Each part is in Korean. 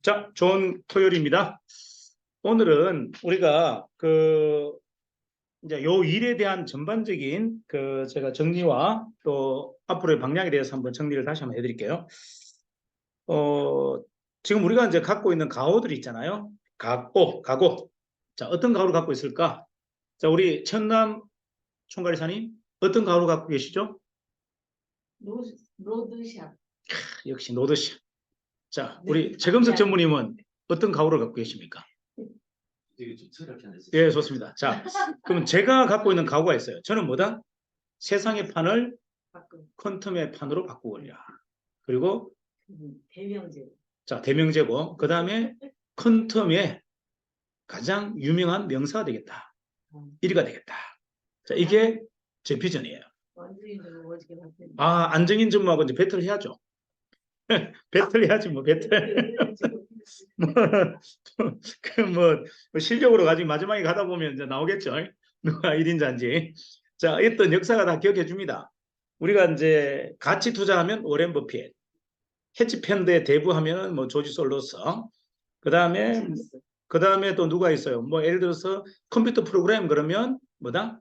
자, 좋은 토요일입니다. 오늘은 우리가 이제 요 일에 대한 전반적인 제가 정리와 또 앞으로의 방향에 대해서 한번 정리를 다시 한번 해드릴게요. 지금 우리가 이제 갖고 있는 가오들이 있잖아요. 가고. 자, 어떤 가오를 갖고 있을까? 자, 우리 천남 총괄이사님, 어떤 가오를 갖고 계시죠? 로드샵. 역시 노드시. 자, 우리 최금석 전무님은 어떤 가오를 갖고 계십니까? 예, 좋습니다. 자, 그럼 제가 갖고 있는 가오가 있어요. 저는 뭐다? 세상의 판을 퀀텀의 판으로 바꾸고자. 그리고 대명제. 자, 대명제고, 그 다음에 퀀텀의 가장 유명한 명사가 되겠다. 1위가 되겠다. 자, 이게 제 비전이에요. 아, 안정인 전무하고 이제 배틀 해야죠. 배틀 해야지, 뭐, 배틀. 실력으로 가지고 마지막에 가다 보면 이제 나오겠죠. 누가 1인자인지. 자, 어떤 역사가 다 기억해 줍니다. 우리가 이제 가치 투자하면 오렌 버핏, 헤지 펀드에 대부하면 뭐 조지 솔로스, 그 다음에 또 누가 있어요? 뭐 예를 들어서 컴퓨터 프로그램 그러면 뭐다?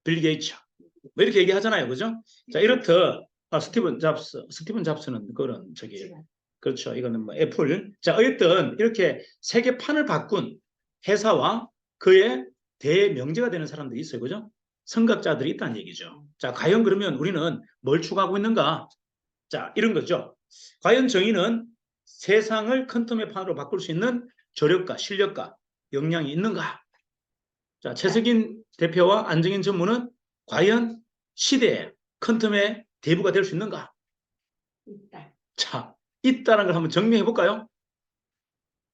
빌 게이츠. 뭐 이렇게 얘기하잖아요, 그죠? 자, 이렇듯 스티븐 잡스는 그런 그렇죠. 이거는 뭐 애플. 자, 어쨌든 이렇게 세계 판을 바꾼 회사와 그의 대명제가 되는 사람들이 있어요. 그죠? 선각자들이 있다는 얘기죠. 자, 과연 그러면 우리는 뭘 추구하고 있는가? 자, 이런 거죠. 과연 정의는 세상을 퀀텀의 판으로 바꿀 수 있는 조력과 실력과 역량이 있는가? 자, 최석인 대표와 안정인 전무는 과연 시대의 퀀텀의 대부가 될 수 있는가? 있다. 자, 있다는 걸 한번 증명해 볼까요?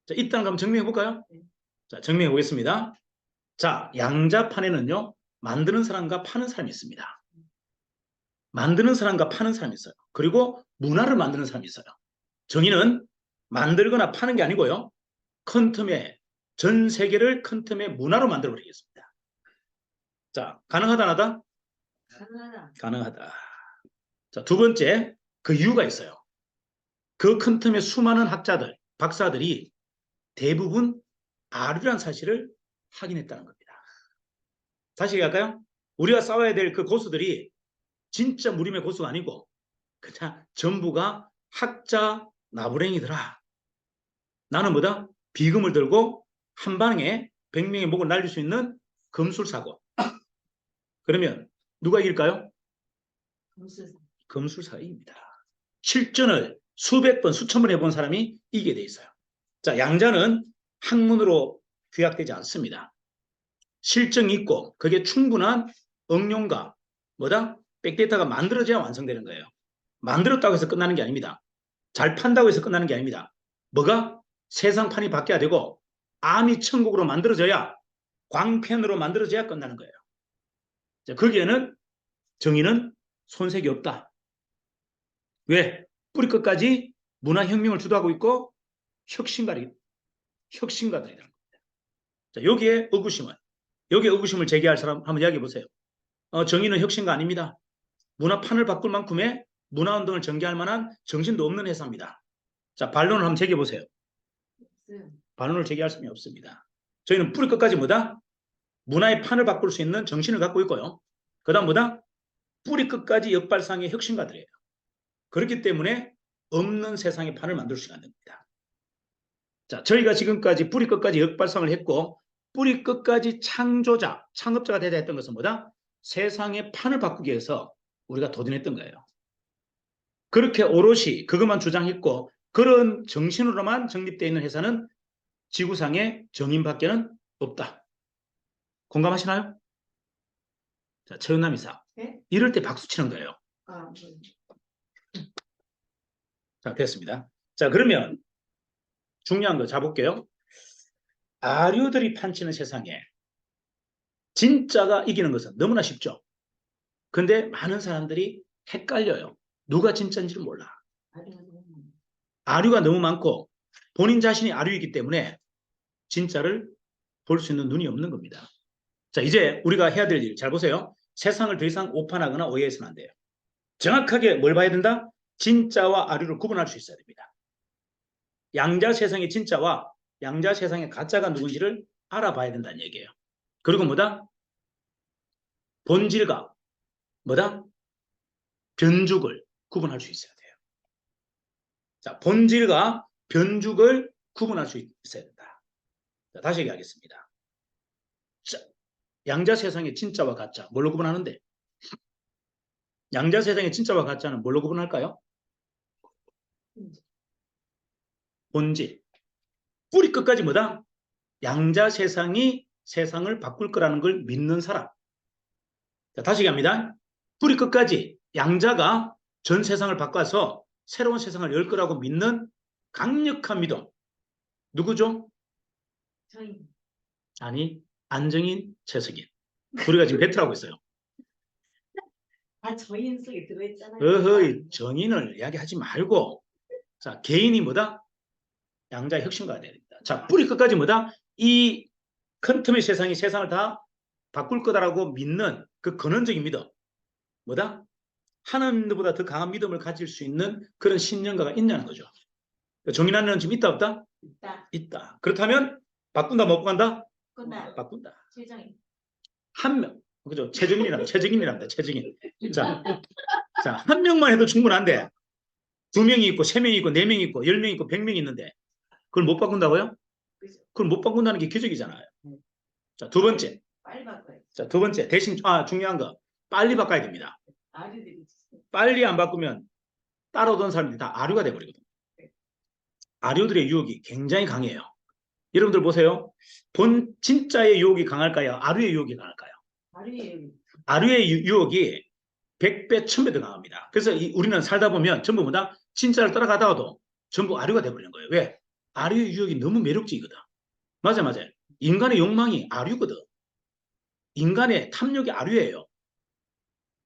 자, 있다는 걸 한번 증명해 볼까요? 자, 증명해 보겠습니다. 자, 양자판에는요, 만드는 사람과 파는 사람이 있습니다. 만드는 사람과 파는 사람이 있어요. 그리고 문화를 만드는 사람이 있어요. 정의는 만들거나 파는 게 아니고요, 전 세계를 퀀텀의 문화로 만들어 버리겠습니다. 자, 가능하다, 안 하다? 가능하다. 자, 두 번째, 그 이유가 있어요. 그 퀀텀의 수많은 학자들, 박사들이 대부분 아류란 사실을 확인했다는 겁니다. 다시 얘기할까요? 우리가 싸워야 될 그 고수들이 진짜 무림의 고수가 아니고 그냥 전부가 학자 나부랭이더라. 나는 뭐다? 비금을 들고 한 방에 100명의 목을 날릴 수 있는 금술사고. 그러면 누가 이길까요? 금술사입니다. 실전을 수백 번, 수천 번 해본 사람이 이기게 돼 있어요. 자, 양자는 학문으로 규약되지 않습니다. 실증이 있고 그게 충분한 응용과 뭐다? 백데이터가 만들어져야 완성되는 거예요. 만들었다고 해서 끝나는 게 아닙니다. 잘 판다고 해서 끝나는 게 아닙니다. 뭐가? 세상판이 바뀌어야 되고 암이 천국으로 만들어져야, 광펜으로 만들어져야 끝나는 거예요. 자, 거기에는 정의는 손색이 없다. 왜? 뿌리 끝까지 문화혁명을 주도하고 있고 혁신가들이라는 겁니다. 자, 여기에 의구심을 제기할 사람 한번 이야기해 보세요. 정의는 혁신가 아닙니다. 문화판을 바꿀 만큼의 문화운동을 전개할 만한 정신도 없는 회사입니다. 자, 반론을 한번 제기해 보세요. 반론을 제기할 수는 없습니다. 저희는 뿌리 끝까지 뭐다? 문화의 판을 바꿀 수 있는 정신을 갖고 있고요. 그 다음 뭐다? 뿌리 끝까지 역발상의 혁신가들이에요. 그렇기 때문에 없는 세상의 판을 만들 수가 있는 겁니다. 자, 저희가 지금까지 뿌리 끝까지 역발상을 했고 뿌리 끝까지 창업자가 되자 했던 것은 뭐다? 세상의 판을 바꾸기 위해서 우리가 도전했던 거예요. 그렇게 오롯이 그것만 주장했고 그런 정신으로만 정립되어 있는 회사는 지구상의 정인밖에는 없다. 공감하시나요? 자, 최은남 이사. 네? 이럴 때 박수 치는 거예요. 네. 자, 됐습니다. 자, 그러면 중요한 거 잡을게요. 아류들이 판치는 세상에 진짜가 이기는 것은 너무나 쉽죠. 근데 많은 사람들이 헷갈려요. 누가 진짜인지를 몰라. 아류가 너무 많고 본인 자신이 아류이기 때문에 진짜를 볼 수 있는 눈이 없는 겁니다. 자, 이제 우리가 해야 될 일 잘 보세요. 세상을 더 이상 오판하거나 오해해서는 안 돼요. 정확하게 뭘 봐야 된다? 진짜와 아류를 구분할 수 있어야 됩니다. 양자 세상의 진짜와 양자 세상의 가짜가 누군지를 알아봐야 된다는 얘기예요. 그리고 뭐다? 본질과 뭐다? 변죽을 구분할 수 있어야 돼요. 자, 본질과 변죽을 구분할 수 있어야 된다. 자, 다시 얘기하겠습니다. 자, 양자 세상의 진짜와 가짜 뭘로 구분하는데? 양자 세상의 진짜와 가짜는 뭘로 구분할까요? 본질. 뿌리 끝까지 뭐다? 양자 세상이 세상을 바꿀 거라는 걸 믿는 사람. 자, 다시 얘기합니다. 뿌리 끝까지 양자가 전 세상을 바꿔서 새로운 세상을 열 거라고 믿는 강력한 믿음. 누구죠? 저희 아니, 안정인, 최석인. 우리가 지금 배틀하고 있어요. 다 저희 속에 들어있잖아요. 어허이, 정인을 이야기하지 말고, 자, 개인이 뭐다? 양자의 혁신가가 돼야 됩니다. 자, 뿌리 끝까지 뭐다? 이 큰 틈의 세상이 세상을 다 바꿀 거다라고 믿는 그 근원적인 믿음. 뭐다? 하나님보다 더 강한 믿음을 가질 수 있는 그런 신념가가 있냐는 거죠. 정인하는 지금 있다 없다? 있다. 있다. 그렇다면 바꾼다 못 바꾼다? 끝나. 바꾼다. 최정이. 한 명. 그죠? 최정인이랍니다. 최정인. 자, 한 명만 해도 충분한데 두 명이 있고 세 명이 있고 네 명이 있고 10명이 있고 100명이 있는데 그걸 못 바꾼다고요? 그죠. 그걸 못 바꾼다는 게 기적이잖아요. 자, 두 번째. 빨리 바꿔요. 자, 두 번째. 대신 중요한 거. 빨리 바꿔야 됩니다. 아류들이 있어요. 빨리 안 바꾸면 따라오던 사람들이 다 아류가 돼버리거든요. 아류들의 유혹이 굉장히 강해요. 여러분들 보세요. 진짜의 유혹이 강할까요? 아류의 유혹이 강할까요? 아류예요. 아류의 유혹이 100배, 1000배 더 강합니다. 그래서 우리는 살다 보면 전부 뭐다? 진짜를 따라가다가도 전부 아류가 돼버리는 거예요. 왜? 아류의 유혹이 너무 매력적이거든. 맞아요. 인간의 욕망이 아류거든. 인간의 탐욕이 아류예요.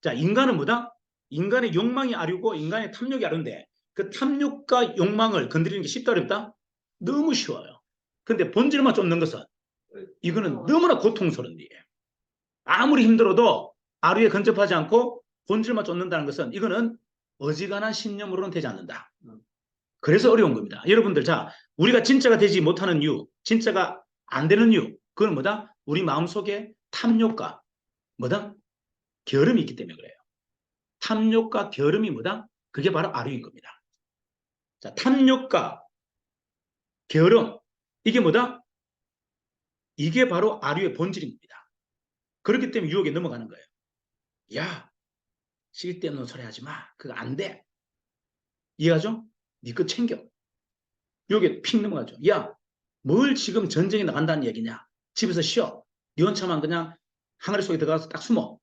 자, 인간은 뭐다? 인간의 욕망이 아류고 인간의 탐욕이 아류인데 그 탐욕과 욕망을 건드리는 게 쉽다 어렵다? 너무 쉬워요. 근데 본질만 쫓는 것은 이거는 너무나 고통스러운 일이에요. 아무리 힘들어도 아류에 근접하지 않고 본질만 쫓는다는 것은 이거는 어지간한 신념으로는 되지 않는다. 그래서 어려운 겁니다. 여러분들, 자, 우리가 진짜가 되지 못하는 이유, 진짜가 안 되는 이유, 그건 뭐다? 우리 마음속에 탐욕과 뭐다? 게으름이 있기 때문에 그래요. 탐욕과 게으름이 뭐다? 그게 바로 아류인 겁니다. 자, 탐욕과 게으름, 이게 뭐다? 이게 바로 아류의 본질입니다. 그렇기 때문에 유혹에 넘어가는 거예요. 야, 쓸데없는 소리 하지 마. 그거 안 돼. 이해하죠? 네 거 챙겨. 유혹에 픽 넘어가죠. 야, 뭘 지금 전쟁에 나간다는 얘기냐? 집에서 쉬어. 네 혼자만 그냥 항아리 속에 들어가서 딱 숨어.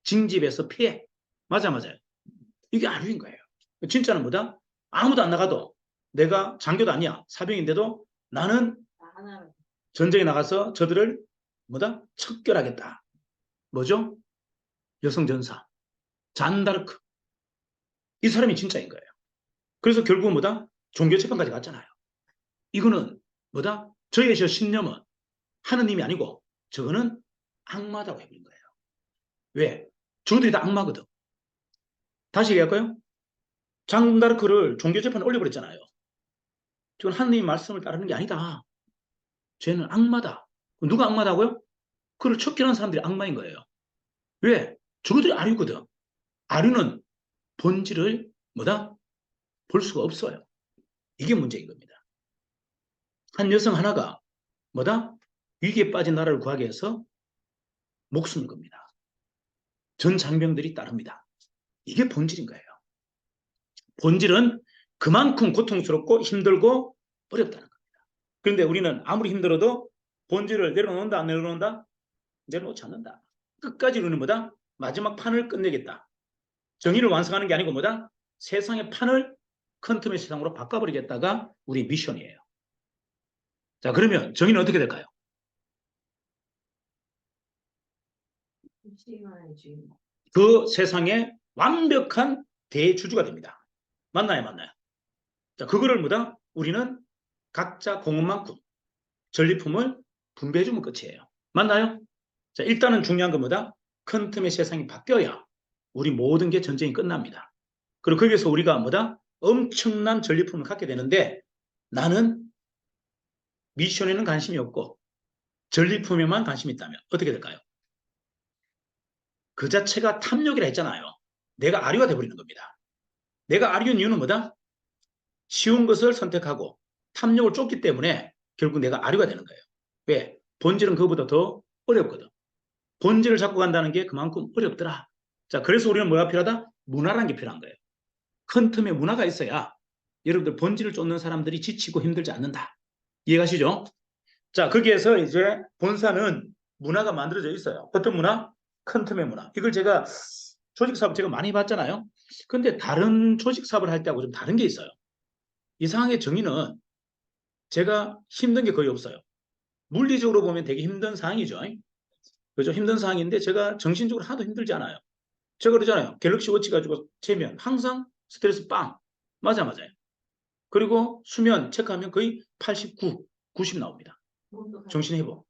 징집에서 피해. 맞아요. 이게 아류인 거예요. 진짜는 뭐다? 아무도 안 나가도 내가 장교도 아니야. 사병인데도 나는 하나. 전쟁에 나가서 저들을 뭐다? 척결하겠다. 뭐죠? 여성전사. 잔다르크. 이 사람이 진짜인 거예요. 그래서 결국은 뭐다? 종교재판까지 갔잖아요. 이거는 뭐다? 저의 저 신념은 하느님이 아니고 저거는 악마다고 해버린 거예요. 왜? 저들이 다 악마거든. 다시 얘기할까요? 잔다르크를 종교재판에 올려버렸잖아요. 저건 하느님의 말씀을 따르는 게 아니다. 쟤는 악마다. 누가 악마다고요? 그를 척결한 사람들이 악마인 거예요. 왜? 저것들이 아류거든. 아류는 본질을 뭐다? 볼 수가 없어요. 이게 문제인 겁니다. 한 여성 하나가 뭐다? 위기에 빠진 나라를 구하기 위해서 목숨을 겁니다. 전 장병들이 따릅니다. 이게 본질인 거예요. 본질은 그만큼 고통스럽고 힘들고 어렵다는 겁니다. 그런데 우리는 아무리 힘들어도 본질을 내려놓는다, 안 내려놓는다? 내려놓지 않는다. 끝까지 우리는 뭐다? 마지막 판을 끝내겠다. 정의를 완성하는 게 아니고 뭐다? 세상의 판을 큰 틈의 세상으로 바꿔버리겠다가 우리 미션이에요. 자, 그러면 정의는 어떻게 될까요? 그 세상의 완벽한 대주주가 됩니다. 맞나요? 자, 그거를 뭐다? 우리는 각자 공헌만큼 전리품을 분배해주면 끝이에요. 맞나요? 자, 일단은 중요한 건 뭐다? 큰 틈의 세상이 바뀌어야 우리 모든 게 전쟁이 끝납니다. 그리고 거기에서 우리가 뭐다? 엄청난 전리품을 갖게 되는데 나는 미션에는 관심이 없고 전리품에만 관심이 있다면 어떻게 될까요? 그 자체가 탐욕이라 했잖아요. 내가 아류가 돼버리는 겁니다. 내가 아류인 이유는 뭐다? 쉬운 것을 선택하고 탐욕을 쫓기 때문에 결국 내가 아류가 되는 거예요. 왜? 본질은 그거보다 더 어렵거든. 본질을 잡고 간다는 게 그만큼 어렵더라. 자, 그래서 우리는 뭐가 필요하다? 문화라는 게 필요한 거예요. 큰 틈에 문화가 있어야 여러분들 본질을 쫓는 사람들이 지치고 힘들지 않는다. 이해가시죠? 자, 거기에서 이제 본사는 문화가 만들어져 있어요. 어떤 문화? 큰 틈의 문화. 이걸 제가 조직사업 제가 많이 봤잖아요. 근데 다른 조직사업을 할 때하고 좀 다른 게 있어요. 이상하게 정의는 제가 힘든 게 거의 없어요. 물리적으로 보면 되게 힘든 상황이죠. 그죠? 힘든 상황인데 제가 정신적으로 하나도 힘들지 않아요. 제가 그러잖아요. 갤럭시 워치 가지고 재면 항상 스트레스 빵. 맞아요. 그리고 수면 체크하면 거의 89, 90 나옵니다. 정신회복.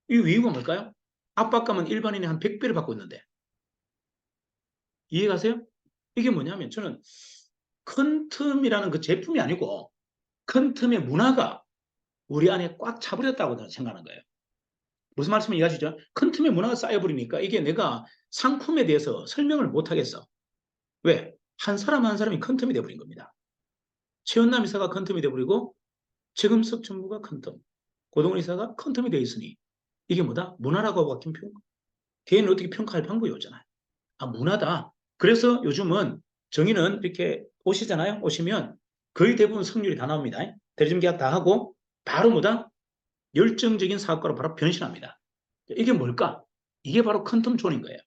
이 이유가 뭘까요? 압박감은 일반인의 한 100배를 받고 있는데. 이해가세요? 이게 뭐냐면 저는 큰 틈이라는 그 제품이 아니고 큰 틈의 문화가 우리 안에 꽉 차버렸다고 저는 생각하는 거예요. 무슨 말씀을 이해하시죠? 큰 틈의 문화가 쌓여버리니까 이게 내가 상품에 대해서 설명을 못 하겠어. 왜? 한 사람 한 사람이 큰 틈이 돼버린 겁니다. 최현남 이사가 큰 틈이 돼버리고 최금석 정부가 큰 틈, 고동훈 이사가 큰 틈이 돼 있으니 이게 뭐다? 문화라고 하고 바뀐 표현. 개인을 어떻게 평가할 방법이 없잖아요. 아, 문화다. 그래서 요즘은 정의는 이렇게 오시잖아요. 오시면 거의 대부분 승률이 다 나옵니다. 대리점 계약 다 하고 바로 뭐다? 열정적인 사업가로 바로 변신합니다. 이게 뭘까? 이게 바로 큰 틈 존인 거예요.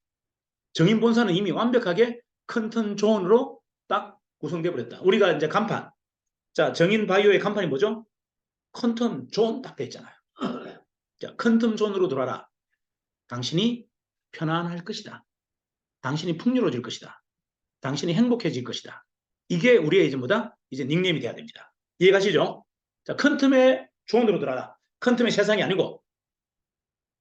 정인 본사는 이미 완벽하게 큰 틈 존으로 딱 구성돼 버렸다. 우리가 이제 간판. 자, 정인 바이오의 간판이 뭐죠? 큰 틈 존 딱 돼 있잖아요. 자, 큰 틈 존으로 돌아라. 당신이 편안할 것이다. 당신이 풍요로워질 것이다. 당신이 행복해질 것이다. 이게 우리의 이제 뭐다? 이제 닉네임이 돼야 됩니다. 이해가시죠? 자, 큰 틈의 존으로 들어라. 큰 틈의 세상이 아니고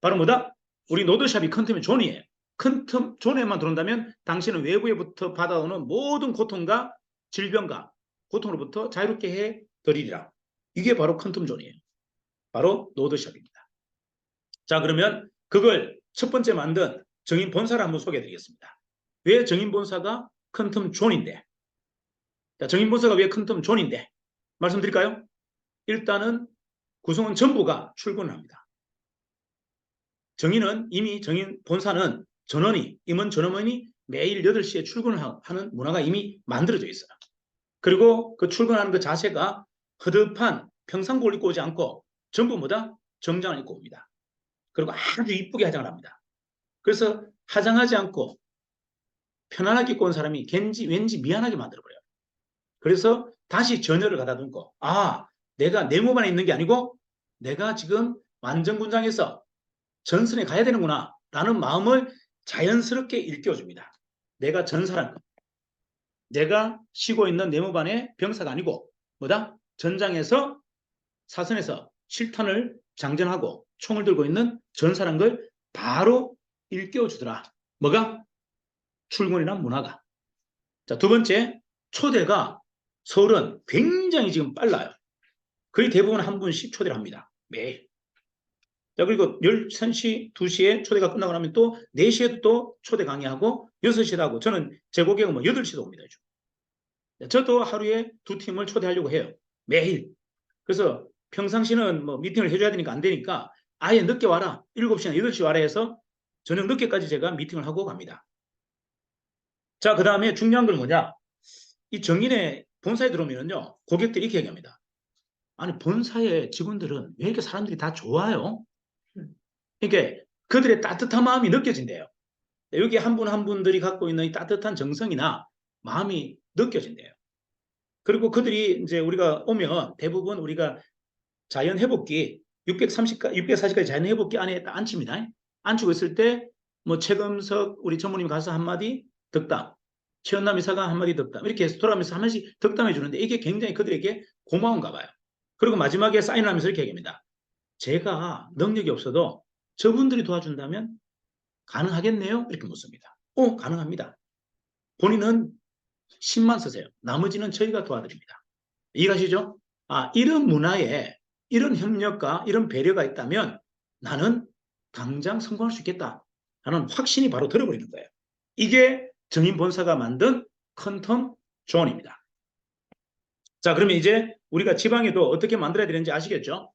바로 뭐다? 우리 노드샵이 큰 틈의 존이에요. 큰 틈 존에만 들어온다면 당신은 외부에부터 받아오는 모든 고통과 질병과 고통으로부터 자유롭게 해드리리라. 이게 바로 큰 틈 존이에요. 바로 노드샵입니다. 자, 그러면 그걸 첫 번째 만든 정인 본사를 한번 소개해드리겠습니다. 왜 정인 본사가 큰 틈 존인데? 자, 정인 본사가 왜 큰 틈 존인데? 말씀드릴까요? 일단은 구성원 전부가 출근합니다. 정인은 이미 정인 본사는 전원이 임원 전원이 매일 8시에 출근하는 문화가 이미 만들어져 있어요. 그리고 그 출근하는 그 자세가 허접한 평상복을 입고 오지 않고 전부 뭐다? 정장을 입고 옵니다. 그리고 아주 이쁘게 화장을 합니다. 그래서 화장하지 않고 편안하게 입고 온 사람이 왠지 미안하게 만들어버려요. 그래서 다시 전열을 가다 두고 아, 내가 내 몸 안에 있는 게 아니고 내가 지금 완전군장에서 전선에 가야 되는구나 라는 마음을 자연스럽게 일깨워줍니다. 내가 전사란 것. 내가 쉬고 있는 내 몸 안에 병사가 아니고 뭐다? 전장에서 사선에서 실탄을 장전하고 총을 들고 있는 전사란 걸 바로 일깨워주더라. 뭐가? 출근이란 문화가. 자, 두 번째, 초대가 서울은 굉장히 지금 빨라요. 거의 대부분 한 분씩 초대를 합니다. 매일. 자, 그리고 13시, 2시에 초대가 끝나고 나면 또 4시에도 또 초대 강의하고 6시에도 하고 저는 제 고객은 뭐 8시도 옵니다. 저도 하루에 2팀을 초대하려고 해요. 매일. 그래서 평상시는 뭐 미팅을 해줘야 되니까 안 되니까 아예 늦게 와라. 7시나 8시 와라 해서 저녁 늦게까지 제가 미팅을 하고 갑니다. 자, 그 다음에 중요한 건 뭐냐? 이 정인의 본사에 들어오면요. 고객들이 이렇게 얘기합니다. 아니, 본사의 직원들은 왜 이렇게 사람들이 다 좋아요? 그러니까 그들의 따뜻한 마음이 느껴진대요. 여기 한 분 한 분들이 갖고 있는 이 따뜻한 정성이나 마음이 느껴진대요. 그리고 그들이 이제 우리가 오면 대부분 우리가 자연 회복기 640까지 자연 회복기 안에 딱 앉힙니다. 앉히고 있을 때 뭐 최금석 우리 전무님 가서 한마디 덕담, 최현남 이사가 한마디 덕담 이렇게 해서 돌아가면서 한 번씩 덕담해 주는데 이게 굉장히 그들에게 고마운가 봐요. 그리고 마지막에 사인을 하면서 이렇게 얘기합니다. 제가 능력이 없어도 저분들이 도와준다면 가능하겠네요? 이렇게 묻습니다. 가능합니다. 본인은 10만 쓰세요. 나머지는 저희가 도와드립니다. 이해가시죠? 이런 문화에 이런 협력과 이런 배려가 있다면 나는 당장 성공할 수 있겠다 라는 확신이 바로 들어버리는 거예요. 이게 정인 본사가 만든 컨텀 존입니다. 자, 그러면 이제 우리가 지방에도 어떻게 만들어야 되는지 아시겠죠?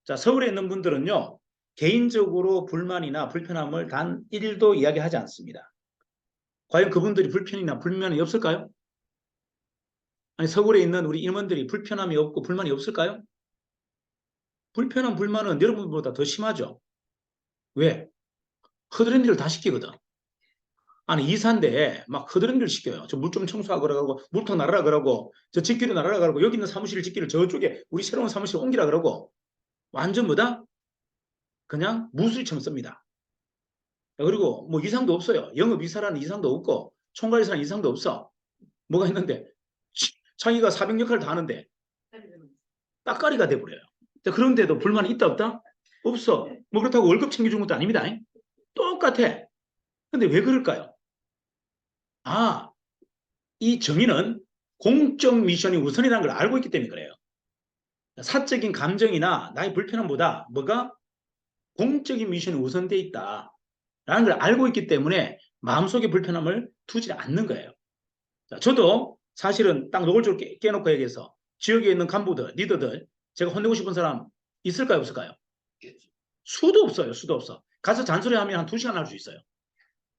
자, 서울에 있는 분들은요, 개인적으로 불만이나 불편함을 단 1도 이야기하지 않습니다. 과연 그분들이 불편이나 불만이 없을까요? 아니, 서울에 있는 우리 임원들이 불편함이 없고 불만이 없을까요? 불편한 불만은 여러분보다 더 심하죠. 왜? 허드렛 일을 다 시키거든. 아니, 이사인데 막 허드렛 일을 시켜요. 저 물 좀 청소하고 그러고, 물통 나르라 그러고, 저 집기로 나르라 그러고, 여기 있는 사무실 집기를 저쪽에 우리 새로운 사무실 옮기라 그러고, 완전 뭐다? 그냥 무수리처럼 씁니다. 그리고 뭐 이상도 없어요. 영업 이사라는 이상도 없고, 총괄이사라는 이상도 없어. 뭐가 있는데, 자기가 사병 역할을 다 하는데, 따까리가 돼버려요. 그런데도 불만이 있다 없다? 없어. 뭐 그렇다고 월급 챙겨준 것도 아닙니다. 똑같아. 근데 왜 그럴까요? 이 정의는 공적 미션이 우선이라는 걸 알고 있기 때문에 그래요. 사적인 감정이나 나의 불편함보다 뭐가 공적인 미션이 우선돼 있다라는 걸 알고 있기 때문에 마음속의 불편함을 두지 않는 거예요. 저도 사실은 딱 노골적으로 깨놓고 얘기해서 지역에 있는 간부들, 리더들 제가 혼내고 싶은 사람 있을까요, 없을까요? 수도 없어요. 수도 없어. 가서 잔소리하면 한 2시간 할 수 있어요.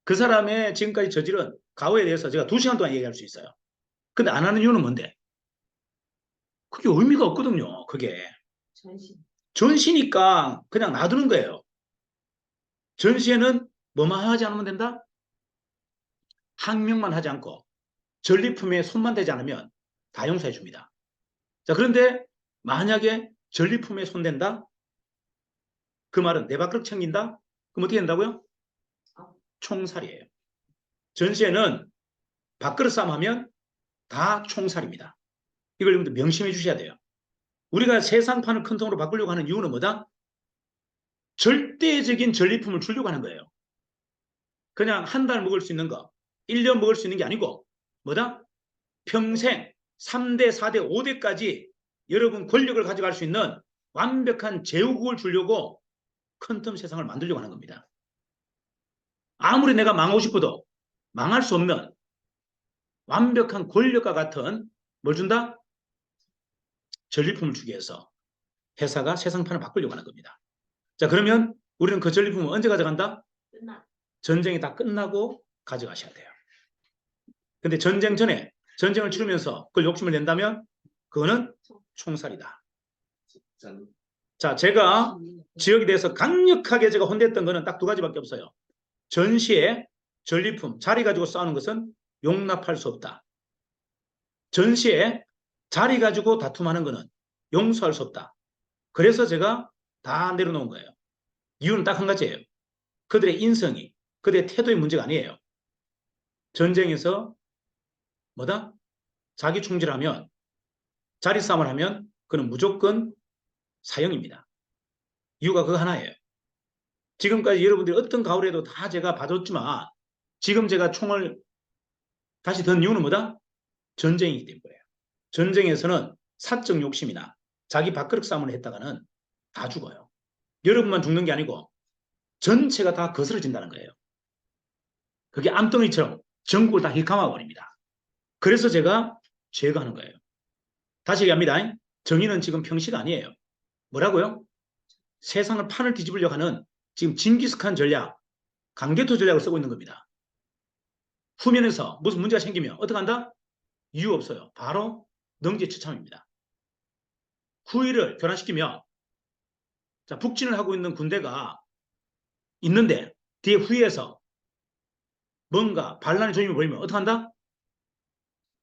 그 사람의 지금까지 저지른 가오에 대해서 제가 2시간 동안 얘기할 수 있어요. 근데 안 하는 이유는 뭔데? 그게 의미가 없거든요. 그게. 전신. 전시니까 그냥 놔두는 거예요. 전시에는 뭐만 하지 않으면 된다? 항명만 하지 않고 전리품에 손만 대지 않으면 다 용서해 줍니다. 자, 그런데 만약에 전리품에 손댄다? 그 말은 내 밥그릇 챙긴다? 그럼 어떻게 된다고요? 총살이에요. 전시에는 밥그릇 싸움 하면 다 총살입니다. 이걸 여러분들 명심해 주셔야 돼요. 우리가 세상판을 큰 통으로 바꾸려고 하는 이유는 뭐다? 절대적인 전리품을 주려고 하는 거예요. 그냥 한 달 먹을 수 있는 거, 1년 먹을 수 있는 게 아니고 뭐다? 평생 3대, 4대, 5대까지 여러분 권력을 가져갈 수 있는 완벽한 제후국을 주려고 큰텀 세상을 만들려고 하는 겁니다. 아무리 내가 망하고 싶어도 망할 수 없는 완벽한 권력과 같은 뭘 준다? 전리품을 주기 위해서 회사가 세상판을 바꾸려고 하는 겁니다. 자, 그러면 우리는 그 전리품을 언제 가져간다? 전쟁이 다 끝나고 가져가셔야 돼요. 근데 전쟁 전에 전쟁을 치르면서 그걸 욕심을 낸다면 그거는 총살이다. 자, 제가 지역에 대해서 강력하게 제가 혼냈던 거는 딱 2가지밖에 없어요. 전시에 전리품, 자리 가지고 싸우는 것은 용납할 수 없다. 전시에 자리 가지고 다툼하는 것은 용서할 수 없다. 그래서 제가 다 내려놓은 거예요. 이유는 딱 한 가지예요. 그들의 인성이, 그들의 태도의 문제가 아니에요. 전쟁에서 뭐다? 자기 총질하면, 자리 싸움을 하면 그는 무조건 사형입니다. 이유가 그거 하나예요. 지금까지 여러분들이 어떤 가오를 해도 다 제가 봐줬지만 지금 제가 총을 다시 든 이유는 뭐다? 전쟁이기 때문이에요. 전쟁에서는 사적 욕심이나 자기 밥그릇 싸움을 했다가는 다 죽어요. 여러분만 죽는 게 아니고 전체가 다 거스러진다는 거예요. 그게 암덩이처럼 전국을 다 힐감아버립니다. 그래서 제가 제거하는 거예요. 다시 얘기합니다. 정의는 지금 평시가 아니에요. 뭐라고요? 세상을 판을 뒤집으려고 하는 지금 징기스칸 전략, 강개토 전략을 쓰고 있는 겁니다. 후면에서 무슨 문제가 생기면 어떻게 한다? 이유 없어요. 바로 능지처참입니다. 후위를 교란시키면 자, 북진을 하고 있는 군대가 있는데 뒤에 후위에서 뭔가 반란의 조짐을 보이면 어떻게 한다?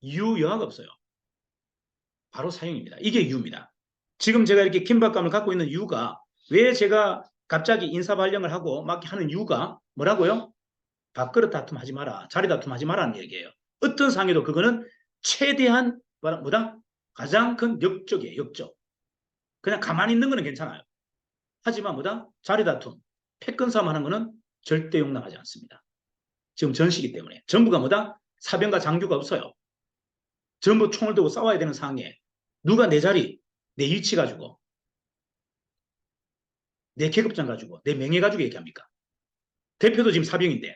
이유여하가 없어요. 바로 사형입니다. 이게 이유입니다. 지금 제가 이렇게 긴박감을 갖고 있는 이유가 왜 제가 갑자기 인사발령을 하고 막 하는 이유가 뭐라고요? 밥그릇 다툼하지 마라. 자리 다툼하지 마라는 얘기예요. 어떤 상황에도 그거는 최대한 뭐다? 가장 큰 역적이에요. 역적. 그냥 가만히 있는 거는 괜찮아요. 하지만 뭐다? 자리 다툼, 패권 싸움 하는 거는 절대 용납하지 않습니다. 지금 전시기 때문에. 전부가 뭐다? 사병과 장교가 없어요. 전부 총을 들고 싸워야 되는 상황에 누가 내 자리, 내 일치 가지고, 내 계급장 가지고, 내 명예 가지고 얘기합니까? 대표도 지금 사병인데,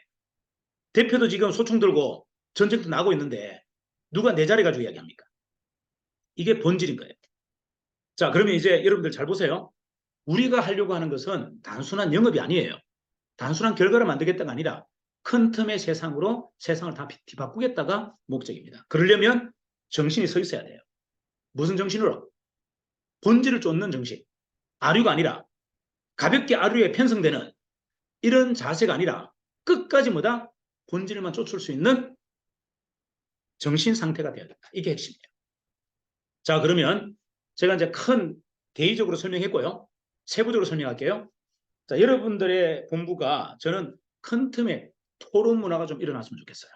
대표도 지금 소총 들고 전쟁터 나고 있는데 누가 내 자리 가지고 이야기합니까? 이게 본질인 거예요. 자, 그러면 이제 여러분들 잘 보세요. 우리가 하려고 하는 것은 단순한 영업이 아니에요. 단순한 결과를 만들겠다가 아니라 큰 틈의 세상으로 세상을 다 뒤바꾸겠다가 목적입니다. 그러려면 정신이 서 있어야 돼요. 무슨 정신으로? 본질을 쫓는 정신. 아류가 아니라 가볍게 아류에 편성되는 이런 자세가 아니라 끝까지 뭐다? 본질만 쫓을 수 있는 정신 상태가 되어야 된다. 이게 핵심이에요. 자, 그러면 제가 이제 큰 대의적으로 설명했고요. 세부적으로 설명할게요. 자, 여러분들의 본부가 저는 큰 틈에 토론 문화가 좀 일어났으면 좋겠어요.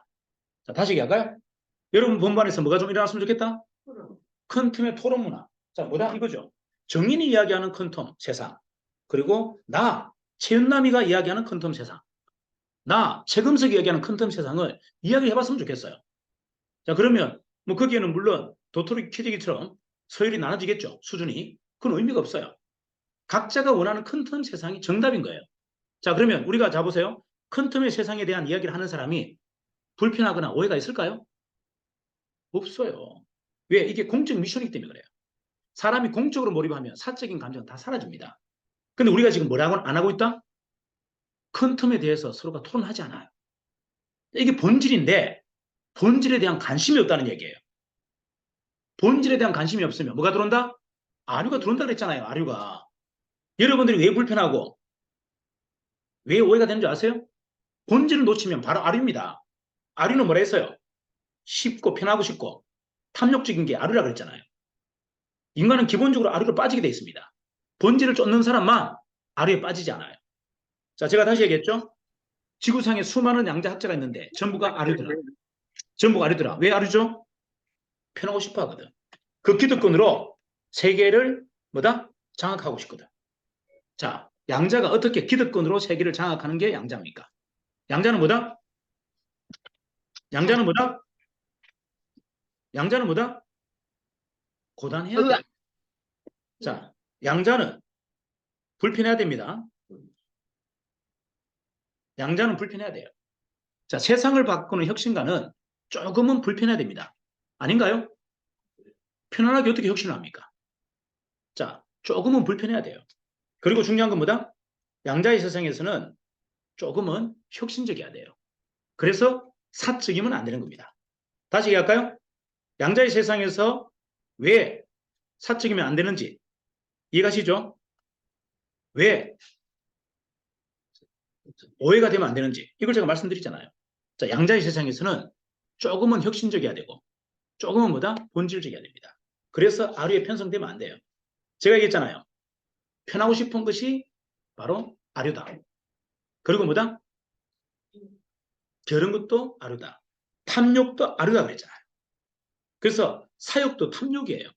자, 다시 얘기할까요? 여러분 본부 안에서 뭐가 좀 일어났으면 좋겠다? 큰 틈의 토론 문화. 자, 뭐다? 이거죠. 정인이 이야기하는 큰 틈 세상. 그리고 나, 최윤남이가 이야기하는 큰 틈 세상. 나, 최금석이 이야기하는 큰 틈 세상을 이야기해봤으면 좋겠어요. 자, 그러면 뭐 거기에는 물론 도토리 키재기처럼 서열이 나눠지겠죠. 수준이. 그건 의미가 없어요. 각자가 원하는 큰 틈 세상이 정답인 거예요. 자, 그러면 우리가 자보세요. 큰 틈의 세상에 대한 이야기를 하는 사람이 불편하거나 오해가 있을까요? 없어요. 왜? 이게 공적 미션이기 때문에 그래요. 사람이 공적으로 몰입하면 사적인 감정은 다 사라집니다. 근데 우리가 지금 뭐라고 안 하고 있다? 큰 틈에 대해서 서로가 토론하지 않아요. 이게 본질인데 본질에 대한 관심이 없다는 얘기예요. 본질에 대한 관심이 없으면 뭐가 들어온다? 아류가 들어온다 그랬잖아요. 아류가. 여러분들이 왜 불편하고 왜 오해가 되는 줄 아세요? 본질을 놓치면 바로 아류입니다. 아류는 뭐라 했어요? 쉽고 편하고 싶고 탐욕적인 게 아류라 그랬잖아요. 인간은 기본적으로 아류로 빠지게 돼 있습니다. 본질을 쫓는 사람만 아류에 빠지지 않아요. 자, 제가 다시 얘기했죠? 지구상에 수많은 양자학자가 있는데 전부가 아류더라. 전부가 아류더라. 왜 아류죠? 편하고 싶어 하거든. 그 기득권으로 세계를 뭐다? 장악하고 싶거든. 자, 양자가 어떻게 기득권으로 세계를 장악하는 게 양자입니까? 양자는 뭐다? 양자는 뭐다? 양자는 뭐다? 고단해야 돼. 자, 양자는 불편해야 됩니다. 양자는 불편해야 돼요. 자, 세상을 바꾸는 혁신가는 조금은 불편해야 됩니다. 아닌가요? 편안하게 어떻게 혁신을 합니까? 자, 조금은 불편해야 돼요. 그리고 중요한 건 뭐다? 양자의 세상에서는 조금은 혁신적이어야 돼요. 그래서 사적이면 안 되는 겁니다. 다시 얘기할까요? 양자의 세상에서 왜 사적이면 안 되는지 이해가시죠? 왜 오해가 되면 안 되는지 이걸 제가 말씀드리잖아요. 자, 양자의 세상에서는 조금은 혁신적이어야 되고 조금은 뭐다? 본질적이어야 됩니다. 그래서 아류에 편성되면 안 돼요. 제가 얘기했잖아요. 편하고 싶은 것이 바로 아류다. 그리고 뭐다? 저런 것도 아류다. 탐욕도 아류다 그랬잖아요. 그래서 사욕도 탐욕이에요.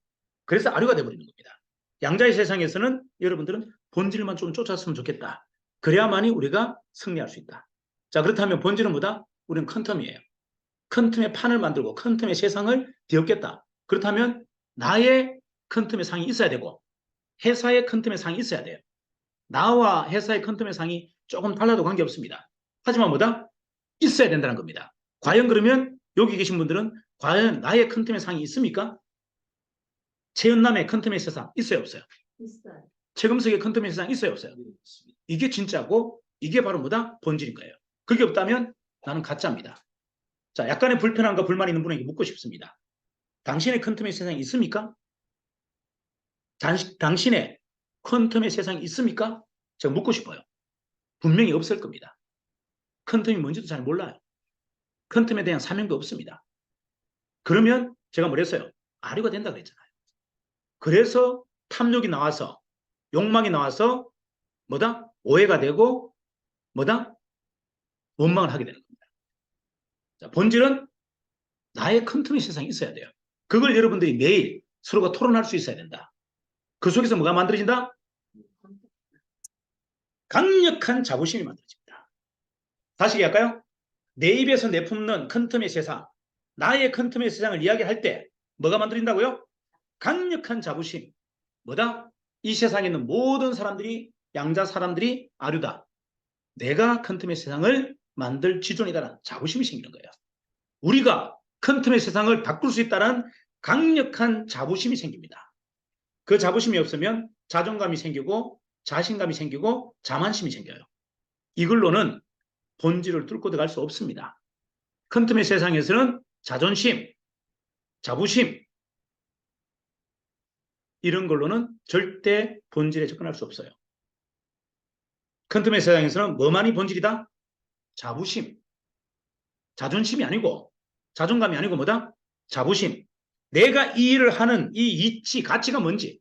그래서 아류가 돼버리는 겁니다. 양자의 세상에서는 여러분들은 본질만 좀 쫓았으면 좋겠다. 그래야만이 우리가 승리할 수 있다. 자, 그렇다면 본질은 뭐다? 우리는 큰 텀이에요. 큰 틈의 판을 만들고 큰 틈의 세상을 뒤엎겠다. 그렇다면 나의 큰 틈의 상이 있어야 되고 회사의 큰 틈의 상이 있어야 돼요. 나와 회사의 큰 틈의 상이 조금 달라도 관계없습니다. 하지만 뭐다? 있어야 된다는 겁니다. 과연 그러면 여기 계신 분들은 과연 나의 큰 틈의 상이 있습니까? 최은남의 큰 틈의 세상 있어요 없어요? 있어요. 최금석의 큰 틈의 세상 있어요 없어요? 이게 진짜고 이게 바로 뭐다? 본질인 거예요. 그게 없다면 나는 가짜입니다. 자, 약간의 불편함과 불만이 있는 분에게 묻고 싶습니다. 당신의 큰 틈의 세상이 있습니까? 당신의 큰 틈의 세상이 있습니까? 제가 묻고 싶어요. 분명히 없을 겁니다. 큰 틈이 뭔지도 잘 몰라요. 큰 틈에 대한 사명도 없습니다. 그러면 제가 뭐랬어요? 아류가 된다 그랬잖아요. 그래서 탐욕이 나와서 욕망이 나와서 뭐다? 오해가 되고 뭐다? 원망을 하게 되는 겁니다. 자, 본질은 나의 큰 틈의 세상이 있어야 돼요. 그걸 여러분들이 매일 서로가 토론할 수 있어야 된다. 그 속에서 뭐가 만들어진다? 강력한 자부심이 만들어집니다. 다시 얘기할까요? 내 입에서 내뿜는 큰 틈의 세상, 나의 큰 틈의 세상을 이야기할 때 뭐가 만들어진다고요? 강력한 자부심. 뭐다? 이 세상에 있는 모든 사람들이 양자 사람들이 아류다. 내가 큰 틈의 세상을 만들 지존이다라는 자부심이 생기는 거예요. 우리가 큰 틈의 세상을 바꿀 수 있다는 강력한 자부심이 생깁니다. 그 자부심이 없으면 자존감이 생기고 자신감이 생기고 자만심이 생겨요. 이걸로는 본질을 뚫고 들어갈 수 없습니다. 큰 틈의 세상에서는 자존심, 자부심 이런 걸로는 절대 본질에 접근할 수 없어요. 큰 틈의 세상에서는 뭐만이 본질이다? 자부심, 자존심이 아니고 자존감이 아니고 뭐다? 자부심. 내가 이 일을 하는 이 이치, 가치가 뭔지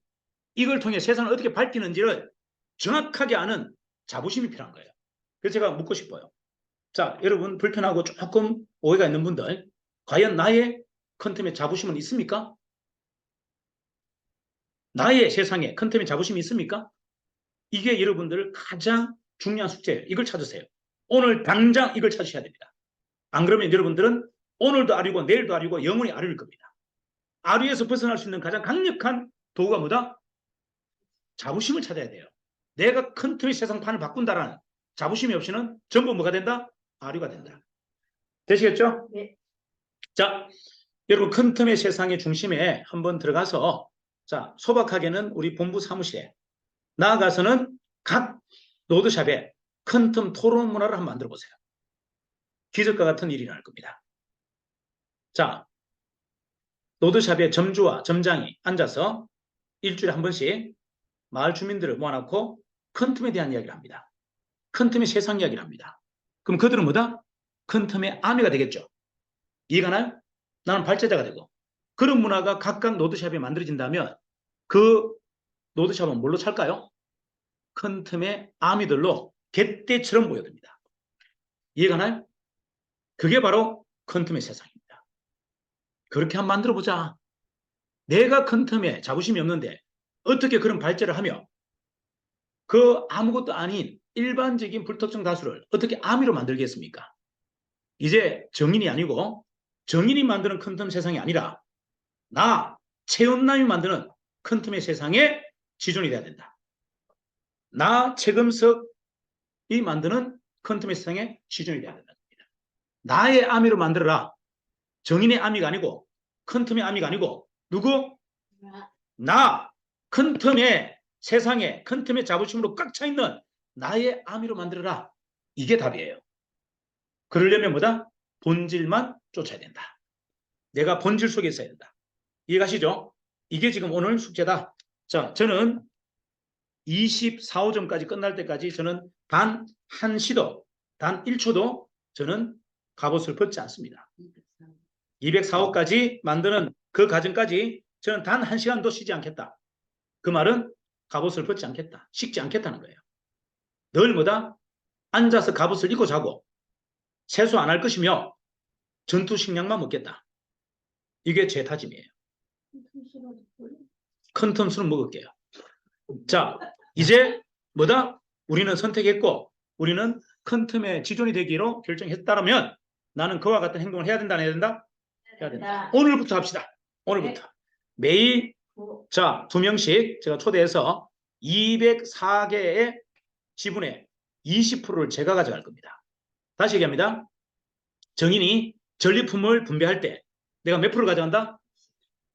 이걸 통해 세상을 어떻게 밝히는지를 정확하게 아는 자부심이 필요한 거예요. 그래서 제가 묻고 싶어요. 자, 여러분 불편하고 조금 오해가 있는 분들 과연 나의 큰 틈에 자부심은 있습니까? 나의 세상에 큰 틈에 자부심이 있습니까? 이게 여러분들 가장 중요한 숙제예요. 이걸 찾으세요. 오늘 당장 이걸 찾으셔야 됩니다. 안 그러면 여러분들은 오늘도 아류고 내일도 아류고 영원히 아류일 겁니다. 아류에서 벗어날 수 있는 가장 강력한 도구가 뭐다? 자부심을 찾아야 돼요. 내가 큰 틈의 세상판을 바꾼다라는 자부심이 없이는 전부 뭐가 된다? 아류가 된다. 되시겠죠? 네. 자, 여러분 큰 틈의 세상의 중심에 한번 들어가서 자, 소박하게는 우리 본부 사무실에 나아가서는 각 노드샵에 큰 틈 토론 문화를 한번 만들어 보세요. 기적과 같은 일이 일어날 겁니다. 자, 노드샵의 점주와 점장이 앉아서 일주일에 한 번씩 마을 주민들을 모아놓고 큰 틈에 대한 이야기를 합니다. 큰 틈의 세상 이야기를 합니다. 그럼 그들은 뭐다? 큰 틈의 아미가 되겠죠. 이해가나요? 나는 발제자가 되고 그런 문화가 각각 노드샵에 만들어진다면 그 노드샵은 뭘로 찰까요? 큰 틈의 아미들로 갯대처럼 보여듭니다. 이해가나요? 그게 바로 큰 틈의 세상입니다. 그렇게 한번 만들어보자. 내가 큰 틈에 자부심이 없는데 어떻게 그런 발제를 하며 그 아무것도 아닌 일반적인 불특정 다수를 어떻게 아미로 만들겠습니까? 이제 정인이 아니고 정인이 만드는 큰 틈 세상이 아니라 나 최은남이 만드는 큰 틈의 세상에 지존이 돼야 된다. 나 최금석이 만드는 큰 틈의 세상에 지존이 돼야 된다. 나의 아미로 만들어라. 정인의 아미가 아니고 큰 틈의 아미가 아니고 누구? 나 큰 틈의 세상에 큰 틈의 자부심으로 꽉 차 있는 나의 아미로 만들어라. 이게 답이에요. 그러려면 뭐다? 본질만 쫓아야 된다. 내가 본질 속에 있어야 된다. 이해가시죠? 이게 지금 오늘 숙제다. 자, 저는 24호점까지 끝날 때까지 저는 단 1시도, 단 1초도 저는 갑옷을 벗지 않습니다. 204호까지 만드는 그 과정까지 저는 단 1시간도 쉬지 않겠다. 그 말은 갑옷을 벗지 않겠다. 식지 않겠다는 거예요. 늘 뭐다? 앉아서 갑옷을 입고 자고 세수 안 할 것이며 전투 식량만 먹겠다. 이게 제 다짐이에요. 큰 틈수는 먹을게요. 자, 이제 뭐다? 우리는 선택했고 우리는 큰 틈의 지존이 되기로 결정했다면 나는 그와 같은 행동을 해야 된다, 안 해야 된다? 해야 된다. 오늘부터 합시다. 오늘부터. 매일 자, 2명씩 제가 초대해서 204개의 지분의 20%를 제가 가져갈 겁니다. 다시 얘기합니다. 정인이 전리품을 분배할 때 내가 몇 프로 가져간다?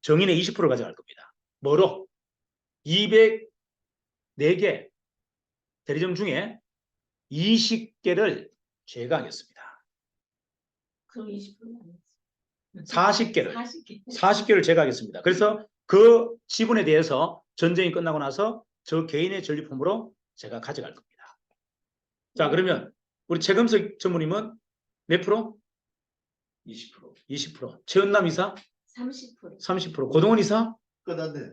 정인의 20%를 가져갈 겁니다. 뭐로? 204개 대리점 중에 20개를 제가 하겠습니다. 그럼 20%는 40개를 40개. 40개를 제가 하겠습니다. 그래서 그 지분에 대해서 전쟁이 끝나고 나서 저 개인의 전리품으로 제가 가져갈 겁니다. 자, 그러면 우리 최금석 전무님은 몇 프로? 20%. 20%. 최은남 이사? 30%. 30%. 고동원 이사? 끝났네.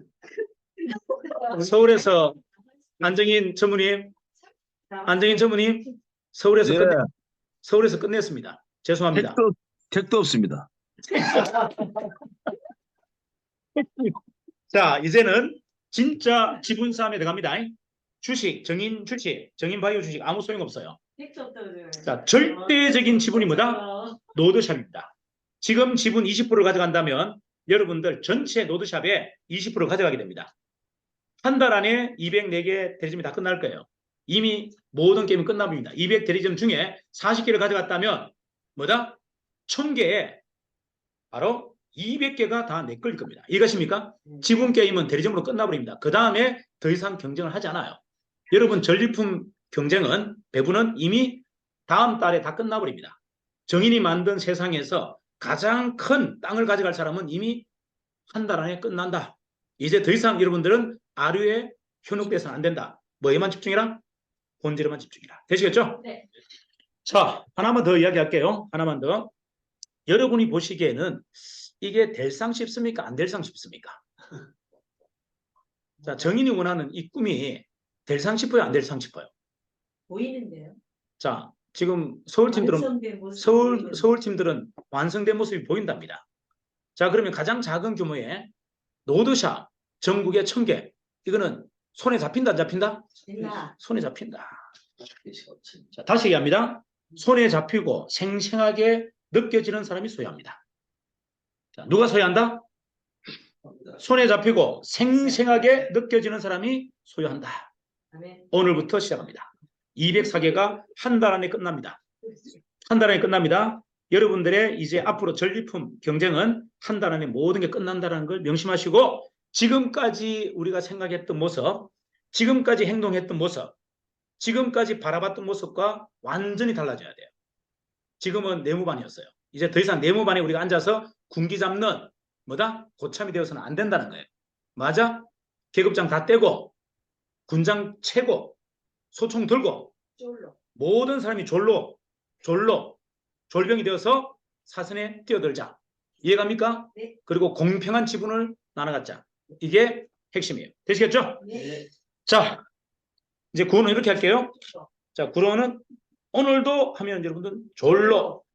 서울에서 안정인 전무님, 안정인 전무님, 서울에서 예. 서울에서 끝냈습니다. 죄송합니다. 택도 없습니다. 자, 이제는 진짜 지분 싸움에 들어갑니다. 주식, 정인 주식, 정인 바이오 주식 아무 소용없어요. 택도 없다고 그래요. 자, 절대적인 지분이 뭐다? 노드샵입니다. 지금 지분 20%를 가져간다면 여러분들 전체 노드샵에 20%를 가져가게 됩니다. 한 달 안에 204개 대리점이 다 끝날 거예요. 이미 모든 게임이 끝나버립니다. 200 대리점 중에 40개를 가져갔다면 뭐다? 1000개에 바로 200개가 다 내 걸릴 겁니다. 이것입니까? 지분 게임은 대리점으로 끝나버립니다. 그 다음에 더 이상 경쟁을 하지 않아요. 여러분 전리품 경쟁은 배분은 이미 다음 달에 다 끝나버립니다. 정인이 만든 세상에서 가장 큰 땅을 가져갈 사람은 이미 한 달 안에 끝난다. 이제 더 이상 여러분들은 아류에 현혹돼서는 안 된다. 뭐에만 집중해라? 본질에만 집중해라. 되시겠죠? 네. 자, 하나만 더 이야기할게요. 하나만 더. 여러분이 보시기에는 이게 될상 싶습니까? 안 될상 싶습니까? 자, 정인이 원하는 이 꿈이 될상 싶어요? 안 될상 싶어요? 보이는데요. 자, 지금 서울팀들은 완성된 모습이 보이는데. 서울팀들은 완성된 모습이 보인답니다. 자, 그러면 가장 작은 규모의 로드샵 전국에 1000개. 이거는 손에 잡힌다, 안 잡힌다? 된다. 손에 잡힌다. 자, 다시 얘기합니다. 손에 잡히고 생생하게 느껴지는 사람이 소유합니다. 자, 누가 소유한다? 손에 잡히고 생생하게 느껴지는 사람이 소유한다. 아멘. 오늘부터 시작합니다. 204개가 한 달 안에 끝납니다. 한 달 안에 끝납니다. 여러분들의 이제 앞으로 전리품 경쟁은 한 달 안에 모든 게 끝난다는 걸 명심하시고 지금까지 우리가 생각했던 모습, 지금까지 행동했던 모습, 지금까지 바라봤던 모습과 완전히 달라져야 돼요. 지금은 내무반이었어요. 이제 더 이상 내무반에 우리가 앉아서 군기 잡는 뭐다? 고참이 되어서는 안 된다는 거예요. 맞아? 계급장 다 떼고 군장 채고 소총 들고 쫄로. 모든 사람이 졸병이 되어서 사선에 뛰어들자. 이해갑니까? 네. 그리고 공평한 지분을 나눠갖자. 이게 핵심이에요. 되시겠죠? 네. 자, 이제 구호는 이렇게 할게요. 자, 구호는 오늘도 하면 여러분들 졸로